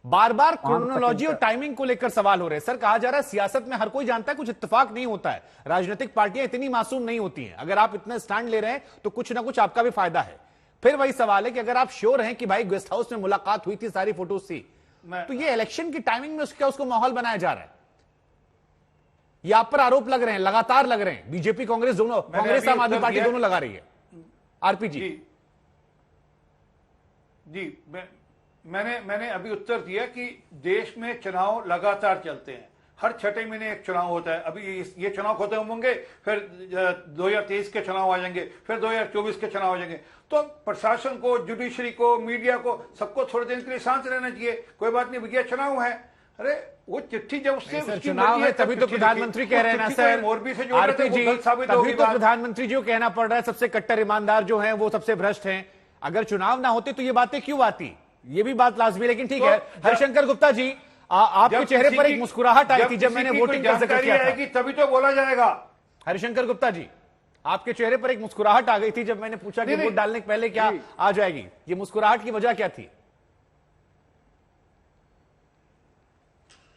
बार बार chronology और timing को लेकर सवाल हो रहे हैं। सर, कहा जा रहा है सियासत में हर कोई जानता है कुछ इत्तेफाक नहीं होता है, राजनीतिक पार्टियां इतनी मासूम नहीं होती हैं। अगर आप इतना स्टैंड ले रहे हैं तो कुछ ना कुछ आपका भी फायदा है। फिर वही सवाल है कि अगर आप श्योर हैं कि भाई गेस्ट हाउस में मुलाकात हुई थी, सारी फोटोज थी, तो ये इलेक्शन की टाइमिंग में उसको माहौल बनाया जा रहा है। ये आप पर आरोप लग रहे हैं, लगातार लग रहे हैं। बीजेपी कांग्रेस दोनों, कांग्रेस आम आदमी पार्टी दोनों लगा रही है। आरपी जी जी मैंने अभी उत्तर दिया कि देश में चुनाव लगातार चलते हैं, हर 6 महीने एक चुनाव होता है। अभी ये चुनाव खत्म होंगे, फिर 2023 के चुनाव आ जाएंगे, फिर 2024 के चुनाव आ जाएंगे। तो प्रशासन को, जुडिशरी को, मीडिया को, सबको थोड़े दिन के लिए शांत रहना चाहिए। कोई बात नहीं भैया, चुनाव है। अरे वो चिट्ठी जब उससे चुनाव है तभी तो प्रधानमंत्री कह रहे हैं ना सर, मोरबी से आरपी जी, तभी तो प्रधानमंत्री जी को कहना पड़ रहा है सबसे कट्टर ईमानदार जो हैं वो सबसे भ्रष्ट हैं। अगर चुनाव ना होते तो ये बातें क्यों आती, ये भी बात लाजमी। लेकिन ठीक है, हरिशंकर गुप्ता जी, आपके चेहरे पर एक मुस्कुराहट आई थी जब मैंने वोटिंग का जिक्र किया था, तभी तो बोला जाएगा। हरिशंकर गुप्ता जी, आपके चेहरे पर एक मुस्कुराहट आ गई थी जब मैंने पूछा कि वोट डालने के पहले क्या आ जाएगी। ये मुस्कुराहट की वजह क्या थी?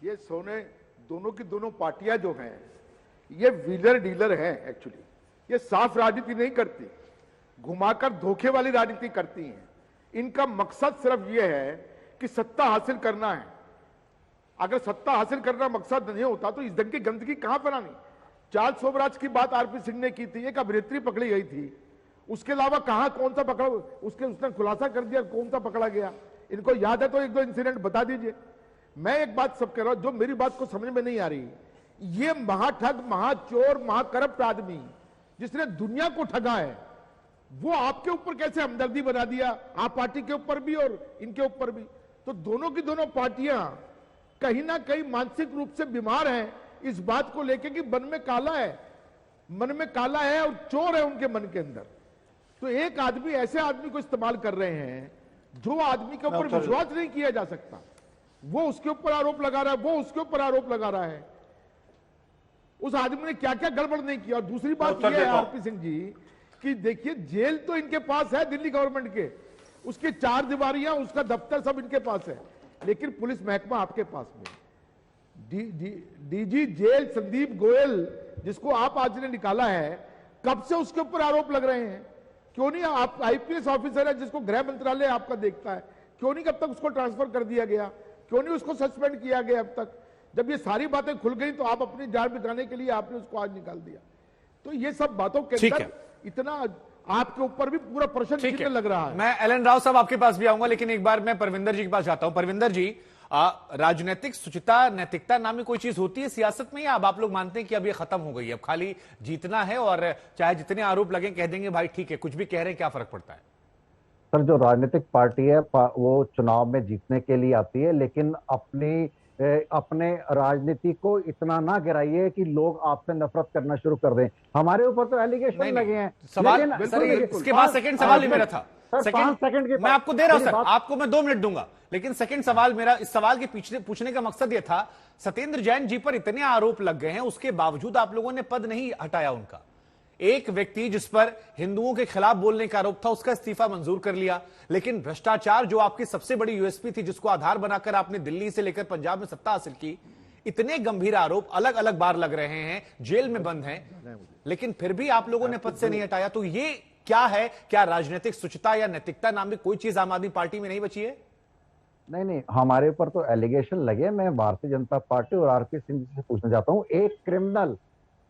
ये सोने दोनों की दोनों पार्टियां जो हैं ये व्हीलर डीलर हैं। एक्चुअली ये साफ राजनीति नहीं करती, घुमाकर धोखे वाली राजनीति करती हैं। इनका मकसद सिर्फ ये है कि सत्ता हासिल करना है। अगर सत्ता हासिल करना मकसद नहीं होता तो इस ढंग की गंदगी कहां फैलानी। चार्ल्स सोबराज की बात आरपी सिंह ने की थी, एक अभिनेत्री पकड़ी गई थी, उसके अलावा कहां कौन सा पकड़ा, उसने खुलासा कर दिया कौन सा पकड़ा गया। इनको याद है तो एक दो इंसिडेंट बता दीजिए। मैं एक बात सब कह रहा हूं, जो मेरी बात को समझ में नहीं आ रही, ये महाठग, महाचोर, महाकरप्ट आदमी जिसने दुनिया को ठगा है, वो आपके ऊपर कैसे हमदर्दी बना दिया, आप पार्टी के ऊपर भी और इनके ऊपर भी। तो दोनों की दोनों पार्टियां कहीं ना कहीं मानसिक रूप से बीमार हैं इस बात को लेकर कि मन में काला है, मन में काला है और चोर है उनके मन के अंदर। तो एक आदमी, ऐसे आदमी को इस्तेमाल कर रहे हैं जो आदमी के ऊपर विश्वास नहीं किया जा सकता। वो उसके ऊपर आरोप लगा रहा है, वो उसके ऊपर आरोप लगा रहा है। उस आदमी ने क्या क्या गड़बड़ नहीं किया। और दूसरी बात यह है आरपी सिंह जी कि देखिए, जेल तो इनके पास है दिल्ली गवर्नमेंट के, उसकी 4 दीवारियां, उसका दफ्तर सब इनके पास है, लेकिन पुलिस महकमा आपके पास में। डीजी जेल संदीप गोयल जिसको आप आज ने निकाला है, कब से उसके ऊपर आरोप लग रहे हैं? क्यों नहीं, आप आईपीएस ऑफिसर है जिसको गृह मंत्रालय आपका देखता है, क्यों नहीं कब तक उसको ट्रांसफर कर दिया गया, क्यों नहीं उसको सस्पेंड किया गया अब तक? जब ये सारी बातें खुल गई तो आप अपनी जान बचाने के लिए आपने उसको आज निकाल दिया। तो ये सब बातों के अंदर इतना आपके ऊपर भी पूरा प्रश्न चिन्ह लग रहा है। मैं एलन राव साहब आपके पास भी आऊंगा, लेकिन एक बार मैं परविंदर जी के पास जाता हूं। परविंदर जी, राजनीतिक शुचिता, नैतिकता नामी कोई चीज होती है सियासत में, या अब आप लोग मानते हैं कि अब ये खत्म हो गई है, अब खाली जीतना है और चाहे जितने आरोप लगे कह देंगे भाई ठीक है, कुछ भी कह रहे हैं, क्या फर्क पड़ता है? सर, जो राजनीतिक पार्टी है वो चुनाव में जीतने के लिए आती है, लेकिन अपने राजनीति को इतना ना गिराइए कि लोग आपसे नफरत करना शुरू कर दें। हमारे ऊपर तो एलिगेशन लगे हैं। सवाल इसके बाद सेकंड सवाल भी मेरा था। सेकंड मैं आपको दे रहा हूं सर, आपको मैं 2 मिनट दूंगा, लेकिन सेकंड सवाल मेरा, इस सवाल के पीछे पूछने का मकसद यह था, सत्येंद्र जैन जी पर इतने आरोप लग गए हैं, उसके बावजूद आप लोगों ने पद नहीं हटाया उनका। एक व्यक्ति जिस पर हिंदुओं के खिलाफ बोलने का आरोप था, उसका इस्तीफा मंजूर कर लिया, लेकिन भ्रष्टाचार जो आपकी सबसे बड़ी यूएसपी थी, जिसको आधार बनाकर आपने दिल्ली से लेकर पंजाब में सत्ता हासिल की, इतने गंभीर आरोप अलग अलग बार लग रहे हैं, जेल में बंद हैं, लेकिन फिर भी आप लोगों ने पद से नहीं हटाया। तो ये क्या है? क्या राजनीतिक शुचिता या नैतिकता नाम की कोई चीज आम आदमी पार्टी में नहीं बची है? नहीं, हमारे ऊपर तो एलिगेशन लगे। मैं भारतीय जनता पार्टी और आरपी सिंह जी से पूछना चाहता हूं, एक क्रिमिनल,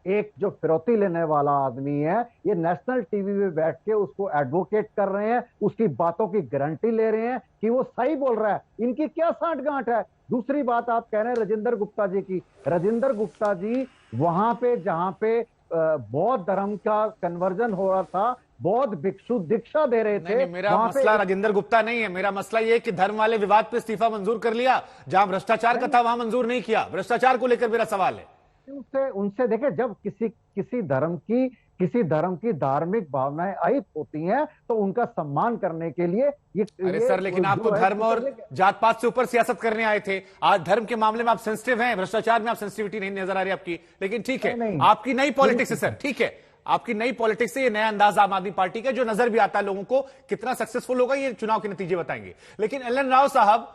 एक जो फिरौती लेने वाला आदमी है, ये नेशनल टीवी पे बैठ के उसको एडवोकेट कर रहे हैं, उसकी बातों की गारंटी ले रहे हैं कि वो सही बोल रहा है। इनकी क्या सांठगांठ है? दूसरी बात आप कह रहे हैं राजेंद्र गुप्ता जी की। राजेंद्र गुप्ता जी वहां पे जहां पे बौद्ध धर्म का कन्वर्जन हो रहा था, बौद्ध भिक्षु दीक्षा दे रहे थे। मेरा मसला राजेंद्र गुप्ता नहीं है, मेरा मसला ये कि धर्म वाले विवाद पे इस्तीफा मंजूर कर लिया, जहां भ्रष्टाचार का था वहां मंजूर नहीं किया। भ्रष्टाचार को लेकर मेरा सवाल है। उनसे देखे, जब किसी धर्म की धार्मिक भावनाएं अहित होती हैं तो उनका सम्मान करने के लिए अरे सर, लेकिन आप तो धर्म और जात पात से ऊपर सियासत करने आए थे। आज धर्म के मामले में आप सेंसिटिव हैं, भ्रष्टाचार में आप सेंसिटिविटी नहीं नजर आ रही आपकी, लेकिन ठीक है, आपकी नई पॉलिटिक्स है सर, ठीक है, आपकी नई पॉलिटिक्स से ये नया अंदाज आम आदमी पार्टी का जो नजर भी आता है लोगों को, कितना सक्सेसफुल होगा ये चुनाव के नतीजे बताएंगे। लेकिन एलन राव साहब,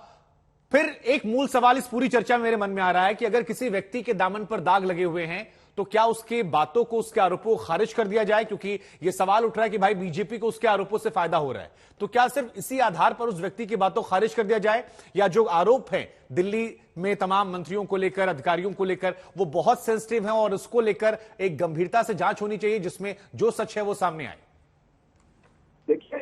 फिर एक मूल सवाल इस पूरी चर्चा में मेरे मन में आ रहा है कि अगर किसी व्यक्ति के दामन पर दाग लगे हुए हैं तो क्या उसके बातों को, उसके आरोपों को खारिज कर दिया जाए? क्योंकि यह सवाल उठ रहा है कि भाई बीजेपी को उसके आरोपों से फायदा हो रहा है, तो क्या सिर्फ इसी आधार पर उस व्यक्ति की बातों को खारिज कर दिया जाए, या जो आरोप है दिल्ली में तमाम मंत्रियों को लेकर, अधिकारियों को लेकर, वो बहुत सेंसिटिव है और उसको लेकर एक गंभीरता से जांच होनी चाहिए जिसमें जो सच है वो सामने आए? देखिए,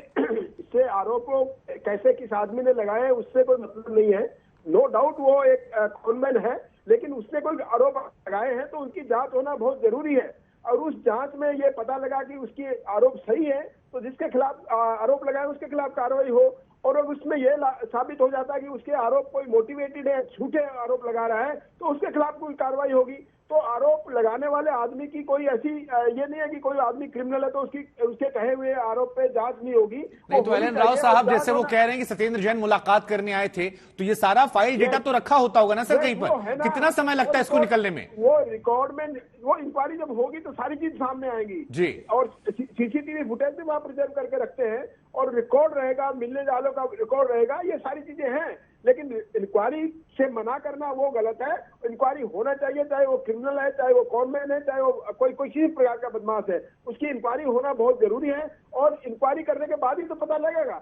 इससे आरोपों कैसे किस आदमी ने लगाए उससे कोई मतलब नहीं है। नो डाउट वो एक कॉनमैन है, लेकिन उसने कोई आरोप लगाए हैं तो उनकी जांच होना बहुत जरूरी है। और उस जांच में ये पता लगा कि उसकी आरोप सही है तो जिसके खिलाफ आरोप लगाए उसके खिलाफ कार्रवाई हो। और अगर उसमें यह साबित हो जाता है कि उसके आरोप कोई मोटिवेटेड है, झूठे आरोप लगा रहा है, तो उसके खिलाफ कोई कार्रवाई होगी। तो आरोप लगाने वाले आदमी की कोई ऐसी ये नहीं है कि कोई आदमी क्रिमिनल है तो उसके कहे हुए आरोप पे जांच नहीं होगी। नहीं तो एल एन राव साहब, जैसे वो कह रहे हैं कि सत्येंद्र जैन मुलाकात करने आए थे, तो ये सारा फाइल डेटा तो रखा होता होगा ना सर कहीं पर? कितना समय लगता है इसको निकलने में? वो रिकॉर्ड में, वो इंक्वायरी जब होगी तो सारी चीज सामने आएंगी जी। और सीसीटीवी फुटेज भी वहां प्रिजर्व करके रखते हैं और रिकॉर्ड रहेगा, मिलने वालों का रिकॉर्ड रहेगा, ये सारी चीजें हैं। लेकिन इंक्वायरी से मना करना वो गलत है। इंक्वायरी होना चाहिए, चाहे वो क्रिमिनल है, चाहे वो कॉनमैन है, चाहे वो कोई किसी प्रकार का बदमाश है, उसकी इंक्वायरी होना बहुत जरूरी है। और इंक्वायरी करने के बाद ही तो पता लगेगा।